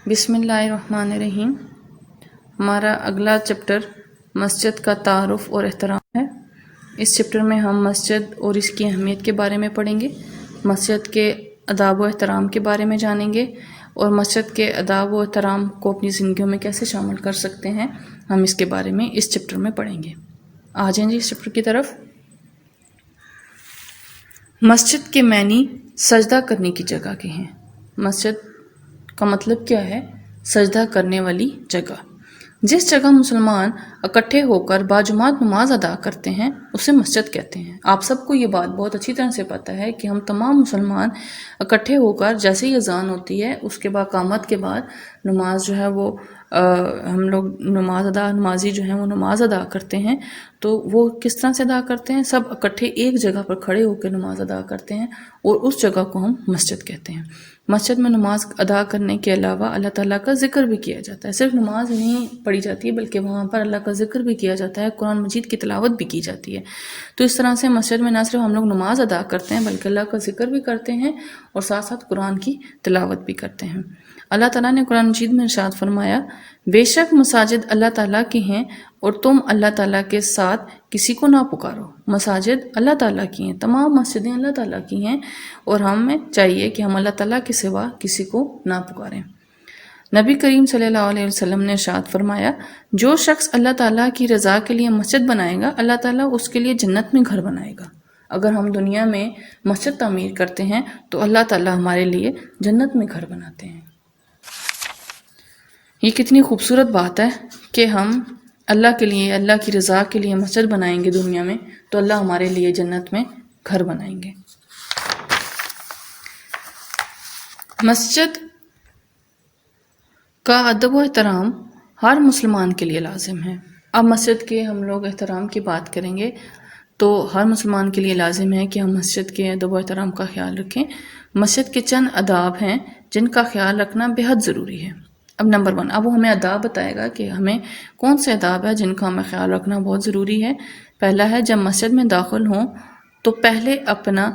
بسم اللہ الرحمن الرحیم۔ ہمارا اگلا چپٹر مسجد کا تعارف اور احترام ہے۔ اس چپٹر میں ہم مسجد اور اس کی اہمیت کے بارے میں پڑھیں گے، مسجد کے آداب و احترام کے بارے میں جانیں گے، اور مسجد کے آداب و احترام کو اپنی زندگیوں میں کیسے شامل کر سکتے ہیں ہم اس کے بارے میں اس چپٹر میں پڑھیں گے۔ آ جائیں جی اس چپٹر کی طرف۔ مسجد کے معنی سجدہ کرنے کی جگہ کے ہیں۔ مسجد کا مطلب کیا ہے؟ سجدہ کرنے والی جگہ۔ جس جگہ مسلمان اکٹھے ہو کر باجماعت نماز ادا کرتے ہیں اسے مسجد کہتے ہیں۔ آپ سب کو یہ بات بہت اچھی طرح سے پتہ ہے کہ ہم تمام مسلمان اکٹھے ہو کر جیسے ہی اذان ہوتی ہے اس کے بعد اقامت کے بعد نماز جو ہے وہ ہم لوگ نمازی جو ہیں وہ نماز ادا کرتے ہیں، تو وہ کس طرح سے ادا کرتے ہیں؟ سب اکٹھے ایک جگہ پر کھڑے ہو کے نماز ادا کرتے ہیں، اور اس جگہ کو ہم مسجد کہتے ہیں۔ مسجد میں نماز ادا کرنے کے علاوہ اللہ تعالیٰ کا ذکر بھی کیا جاتا ہے۔ صرف نماز نہیں پڑھی جاتی ہے بلکہ وہاں پر اللہ کا ذکر بھی کیا جاتا ہے، قرآن مجید کی تلاوت بھی کی جاتی ہے۔ تو اس طرح سے مسجد میں نہ صرف ہم لوگ نماز ادا کرتے ہیں بلکہ اللہ کا ذکر بھی کرتے ہیں اور ساتھ ساتھ قرآن کی تلاوت بھی کرتے ہیں۔ اللہ تعالیٰ نے قرآن مجید میں ارشاد فرمایا، بے شک مساجد اللہ تعالیٰ کی ہیں اور تم اللہ تعالیٰ کے ساتھ کسی کو نہ پکارو۔ مساجد اللہ تعالیٰ کی ہیں، تمام مسجدیں اللہ تعالیٰ کی ہیں، اور ہمیں چاہیے کہ ہم اللہ تعالیٰ کے سوا کسی کو نہ پکاریں۔ نبی کریم صلی اللہ علیہ وسلم نے ارشاد فرمایا، جو شخص اللہ تعالیٰ کی رضا کے لیے مسجد بنائے گا اللہ تعالیٰ اس کے لیے جنت میں گھر بنائے گا۔ اگر ہم دنیا میں مسجد تعمیر کرتے ہیں تو اللہ تعالیٰ ہمارے لیے جنت میں گھر بناتے ہیں۔ یہ کتنی خوبصورت بات ہے کہ ہم اللہ کے لیے، اللہ کی رضا کے لیے مسجد بنائیں گے دنیا میں تو اللہ ہمارے لیے جنت میں گھر بنائیں گے۔ مسجد کا ادب و احترام ہر مسلمان کے لیے لازم ہے۔ اب مسجد کے ہم لوگ احترام کی بات کریں گے تو ہر مسلمان کے لیے لازم ہے کہ ہم مسجد کے ادب و احترام کا خیال رکھیں۔ مسجد کے چند آداب ہیں جن کا خیال رکھنا بہت ضروری ہے۔ اب نمبر 1، اب وہ ہمیں آداب بتائے گا کہ ہمیں کون سے آداب ہیں جن کا ہمیں خیال رکھنا بہت ضروری ہے۔ پہلا ہے، جب مسجد میں داخل ہوں تو پہلے اپنا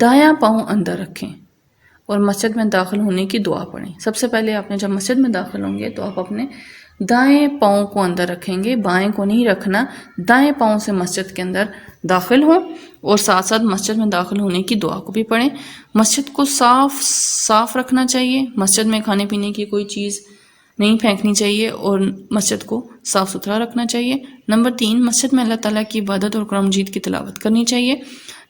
دایاں پاؤں اندر رکھیں اور مسجد میں داخل ہونے کی دعا پڑھیں۔ سب سے پہلے آپ نے جب مسجد میں داخل ہوں گے تو آپ اپنے دائیں پاؤں کو اندر رکھیں گے، بائیں کو نہیں رکھنا۔ دائیں پاؤں سے مسجد کے اندر داخل ہوں اور ساتھ ساتھ مسجد میں داخل ہونے کی دعا کو بھی پڑھیں۔ مسجد کو صاف رکھنا چاہیے، مسجد میں کھانے پینے کی کوئی چیز نہیں پھینکنی چاہیے اور مسجد کو صاف ستھرا رکھنا چاہیے۔ نمبر 3، مسجد میں اللہ تعالیٰ کی عبادت اور قرآن مجید کی تلاوت کرنی چاہیے۔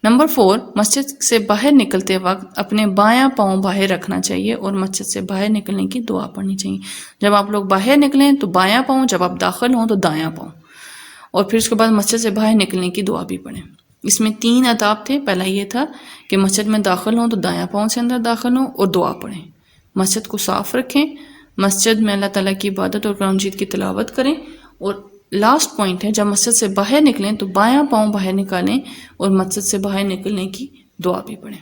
نمبر 4، مسجد سے باہر نکلتے وقت اپنے بایاں پاؤں باہر رکھنا چاہیے اور مسجد سے باہر نکلنے کی دعا پڑھنی چاہیے۔ جب آپ لوگ باہر نکلیں تو بایاں پاؤں، جب آپ داخل ہوں تو دایاں پاؤں، اور پھر اس کے بعد مسجد سے باہر نکلنے کی دعا بھی پڑھیں۔ اس میں 3 آداب تھے۔ پہلا یہ تھا کہ مسجد میں داخل ہوں تو دایاں پاؤں سے اندر داخل ہوں اور دعا پڑھیں۔ مسجد کو صاف رکھیں، مسجد میں اللہ تعالیٰ کی عبادت اور قرآن مجید کی تلاوت کریں، اور لاسٹ پوائنٹ ہے، جب مسجد سے باہر نکلیں تو بایاں پاؤں باہر نکالیں اور مسجد سے باہر نکلنے کی دعا بھی پڑھیں۔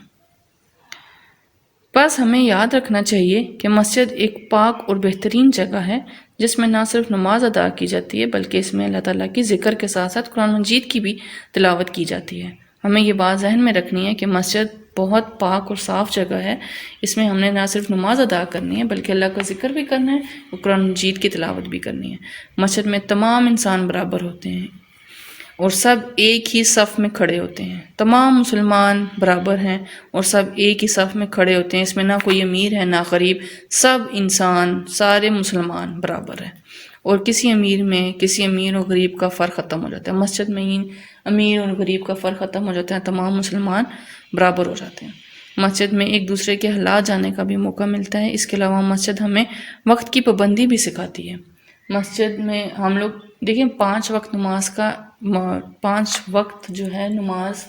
بس ہمیں یاد رکھنا چاہیے کہ مسجد ایک پاک اور بہترین جگہ ہے جس میں نہ صرف نماز ادا کی جاتی ہے بلکہ اس میں اللہ تعالیٰ کی ذکر کے ساتھ ساتھ قرآن مجید کی بھی تلاوت کی جاتی ہے۔ ہمیں یہ بات ذہن میں رکھنی ہے کہ مسجد بہت پاک اور صاف جگہ ہے، اس میں ہم نے نہ صرف نماز ادا کرنی ہے بلکہ اللہ کا ذکر بھی کرنا ہے اور قرآن مجید کی تلاوت بھی کرنی ہے۔ مسجد میں تمام انسان برابر ہوتے ہیں اور سب ایک ہی صف میں کھڑے ہوتے ہیں۔ تمام مسلمان برابر ہیں اور سب ایک ہی صف میں کھڑے ہوتے ہیں۔ اس میں نہ کوئی امیر ہے نہ غریب، سب انسان، سارے مسلمان برابر ہیں، اور کسی امیر اور غریب کا فرق ختم ہو جاتا ہے۔ مسجد میں ہی امیر اور غریب کا فرق ختم ہو جاتا ہے، تمام مسلمان برابر ہو جاتے ہیں۔ مسجد میں ایک دوسرے کے حالات جاننے کا بھی موقع ملتا ہے۔ اس کے علاوہ مسجد ہمیں وقت کی پابندی بھی سکھاتی ہے۔ مسجد میں ہم لوگ دیکھیں 5 وقت جو ہے نماز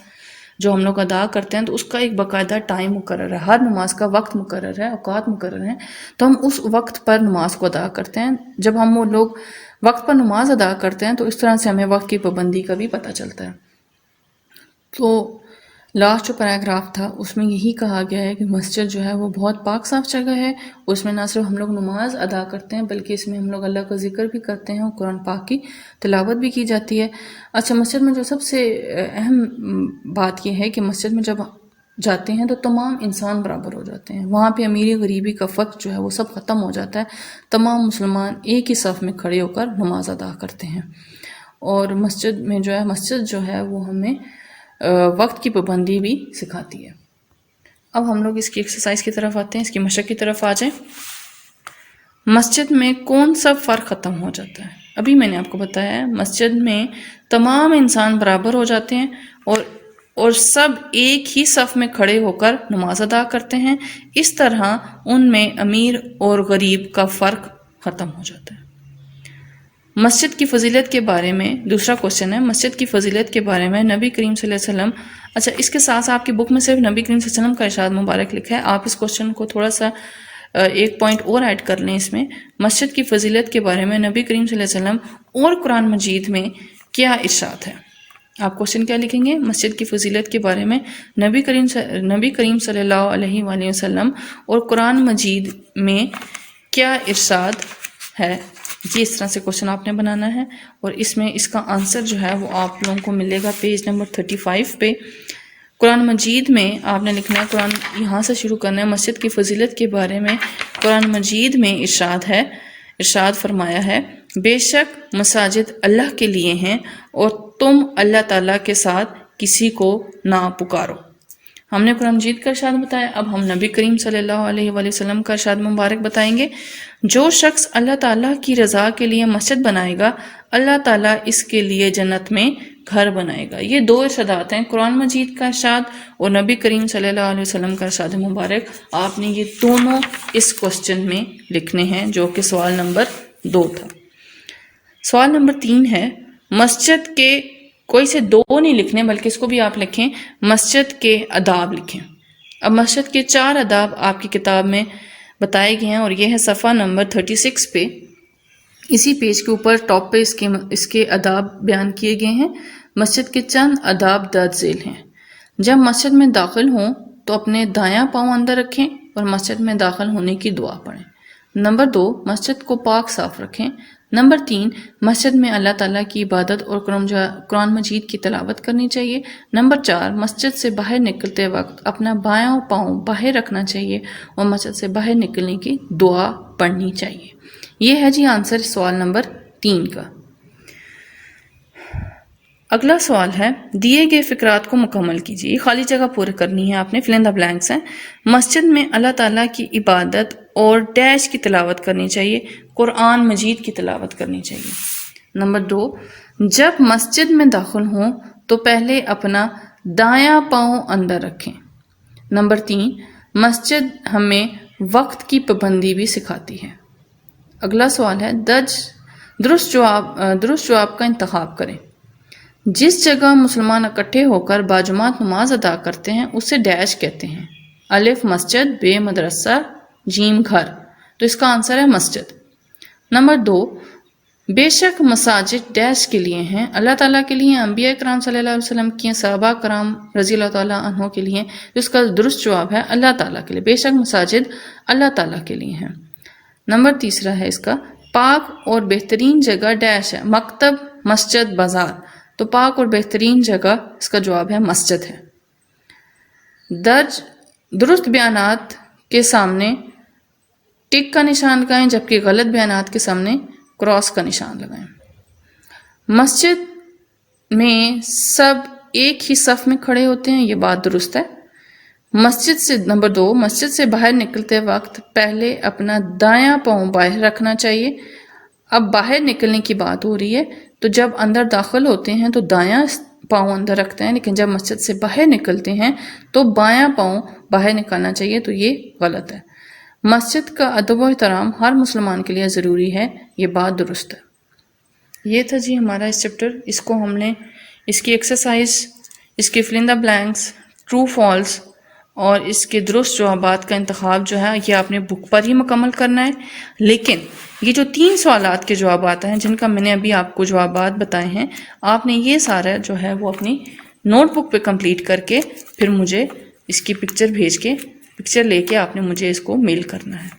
جو ہم لوگ ادا کرتے ہیں تو اس کا ایک باقاعدہ ٹائم مقرر ہے، ہر نماز کا وقت مقرر ہے، اوقات مقرر ہیں، تو ہم اس وقت پر نماز کو ادا کرتے ہیں۔ جب ہم وہ لوگ وقت پر نماز ادا کرتے ہیں تو اس طرح سے ہمیں وقت کی پابندی کا بھی پتہ چلتا ہے۔ تو لاسٹ جو پیراگراف تھا اس میں یہی کہا گیا ہے کہ مسجد جو ہے وہ بہت پاک صاف جگہ ہے، اس میں نہ صرف ہم لوگ نماز ادا کرتے ہیں بلکہ اس میں ہم لوگ اللہ کا ذکر بھی کرتے ہیں اور قرآن پاک کی تلاوت بھی کی جاتی ہے۔ اچھا، مسجد میں جو سب سے اہم بات یہ ہے کہ مسجد میں جب جاتے ہیں تو تمام انسان برابر ہو جاتے ہیں. وہاں پہ امیری غریبی کا فرق جو ہے وہ سب ختم ہو جاتا ہے. تمام مسلمان ایک ہی صف میں کھڑے ہو کر نماز ادا کرتے ہیں. اور مسجد میں جو ہے مسجد جو ہے وہ ہمیں وقت کی پابندی بھی سکھاتی ہے. اب ہم لوگ اس کی ایکسرسائز کی طرف آتے ہیں، اس کی مشق کی طرف آ جائیں. مسجد میں کون سا فرق ختم ہو جاتا ہے؟ ابھی میں نے آپ کو بتایا ہے مسجد میں تمام انسان برابر ہو جاتے ہیں اور سب ایک ہی صف میں کھڑے ہو کر نماز ادا کرتے ہیں. اس طرح ان میں امیر اور غریب کا فرق ختم ہو جاتا ہے. مسجد کی فضیلت کے بارے میں دوسرا کوشچن ہے، مسجد کی فضیلت کے بارے میں نبی کریم صلی اللہ علیہ وسلم، اچھا اس کے ساتھ آپ کی بک میں صرف نبی کریم صلی اللہ علیہ وسلم کا ارشاد مبارک لکھا ہے. آپ اس کوشچن کو تھوڑا سا ایک پوائنٹ اور ایڈ کر لیں. اس میں مسجد کی فضیلت کے بارے میں نبی کریم صلی اللہ علیہ وسلم اور قرآن مجید میں کیا ارشاد ہے؟ آپ کوشچن کیا لکھیں گے؟ مسجد کی فضیلت کے بارے میں نبی کریم صلی اللہ علیہ وآلہ وسلم اور قرآن مجید میں کیا ارشاد ہے. یہ اس طرح سے کوشچن آپ نے بنانا ہے اور اس میں اس کا آنسر جو ہے وہ آپ لوگوں کو ملے گا پیج نمبر 35 پہ. قرآن مجید میں آپ نے لکھنا ہے، قرآن یہاں سے شروع کرنا ہے. مسجد کی فضیلت کے بارے میں قرآن مجید میں ارشاد فرمایا ہے، بے شک مساجد اللہ کے لیے ہیں اور تم اللہ تعالیٰ کے ساتھ کسی کو نہ پکارو. ہم نے قرآن مجید کا ارشاد بتایا، اب ہم نبی کریم صلی اللہ علیہ وآلہ وسلم کا ارشاد مبارک بتائیں گے. جو شخص اللہ تعالیٰ کی رضا کے لیے مسجد بنائے گا، اللہ تعالیٰ اس کے لیے جنت میں گھر بنائے گا. یہ دو ارشادات ہیں، قرآن مجید کا ارشاد اور نبی کریم صلی اللہ علیہ وسلم کا ارشاد مبارک. آپ نے یہ دونوں اس کوشچن میں لکھنے ہیں جو کہ سوال نمبر 2 تھا. سوال نمبر 3 ہے، مسجد کے کوئی سے 2 نہیں لکھنے بلکہ اس کو بھی آپ لکھیں، مسجد کے آداب لکھیں. اب مسجد کے 4 آداب آپ کی کتاب میں بتائے گئے ہیں اور یہ ہے صفحہ نمبر 36 پہ. اسی پیج کے اوپر ٹاپ پہ اس کے آداب بیان کیے گئے ہیں. مسجد کے چند آداب درج ذیل ہیں. جب مسجد میں داخل ہوں تو اپنے دایاں پاؤں اندر رکھیں اور مسجد میں داخل ہونے کی دعا پڑھیں. نمبر 2، مسجد کو پاک صاف رکھیں. نمبر 3، مسجد میں اللہ تعالیٰ کی عبادت اور قرآن مجید کی تلاوت کرنی چاہیے. نمبر 4، مسجد سے باہر نکلتے وقت اپنا بایاں پاؤں باہر رکھنا چاہیے اور مسجد سے باہر نکلنے کی دعا پڑھنی چاہیے. یہ ہے جی آنسر سوال نمبر 3 کا. اگلا سوال ہے، دیے گئے فقرات کو مکمل کیجیے. خالی جگہ پورے کرنی ہے آپ نے، فل ان دا بلینکس ہیں. مسجد میں اللہ تعالیٰ کی عبادت اور ڈیش کی تلاوت کرنی چاہیے، قرآن مجید کی تلاوت کرنی چاہیے. نمبر 2، جب مسجد میں داخل ہوں تو پہلے اپنا دایاں پاؤں اندر رکھیں. نمبر 3، مسجد ہمیں وقت کی پابندی بھی سکھاتی ہے. اگلا سوال ہے، درست جواب کا انتخاب کریں. جس جگہ مسلمان اکٹھے ہو کر باجماعت نماز ادا کرتے ہیں اسے ڈیش کہتے ہیں. الف مسجد، بے مدرسہ، جیم گھر. تو اس کا آنسر ہے مسجد. نمبر 2، بے شک مساجد ڈیش کے لیے ہیں، اللہ تعالیٰ کے لیے، انبیاء کرام صلی اللہ علیہ وسلم کی، صحابہ کرام رضی اللہ تعالیٰ عنہ کے لیے. اس کا درست جواب ہے اللہ تعالیٰ کے لیے. بے شک مساجد اللہ تعالیٰ کے لیے ہیں. نمبر 3 ہے اس کا، پاک اور بہترین جگہ ڈیش ہے، مکتب، مسجد، بازار. تو پاک اور بہترین جگہ اس کا جواب ہے مسجد ہے. درست بیانات کے سامنے ٹک کا نشان لگائیں جبکہ غلط بیانات کے سامنے کراس کا نشان لگائیں. مسجد میں سب ایک ہی صف میں کھڑے ہوتے ہیں، یہ بات درست ہے. نمبر 2، مسجد سے باہر نکلتے وقت پہلے اپنا دایاں پاؤں باہر رکھنا چاہیے. اب باہر نکلنے کی بات ہو رہی ہے تو جب اندر داخل ہوتے ہیں تو دایاں پاؤں اندر رکھتے ہیں، لیکن جب مسجد سے باہر نکلتے ہیں تو بایاں پاؤں باہر نکالنا چاہیے، تو یہ غلط ہے. مسجد کا ادب و احترام ہر مسلمان کے لیے ضروری ہے، یہ بات درست ہے. یہ تھا جی ہمارا اس چیپٹر. اس کو ہم نے اس کی ایکسرسائز، اس کے فل ان دا بلینکس، ٹرو فالس اور اس کے درست جوابات کا انتخاب جو ہے یہ آپ نے بک پر ہی مکمل کرنا ہے. لیکن یہ جو 3 سوالات کے جوابات ہیں جن کا میں نے ابھی آپ کو جوابات بتائے ہیں، آپ نے یہ سارا جو ہے وہ اپنی نوٹ بک پہ کمپلیٹ کر کے پھر مجھے اس کی پکچر لے کے آپ نے مجھے اس کو میل کرنا ہے.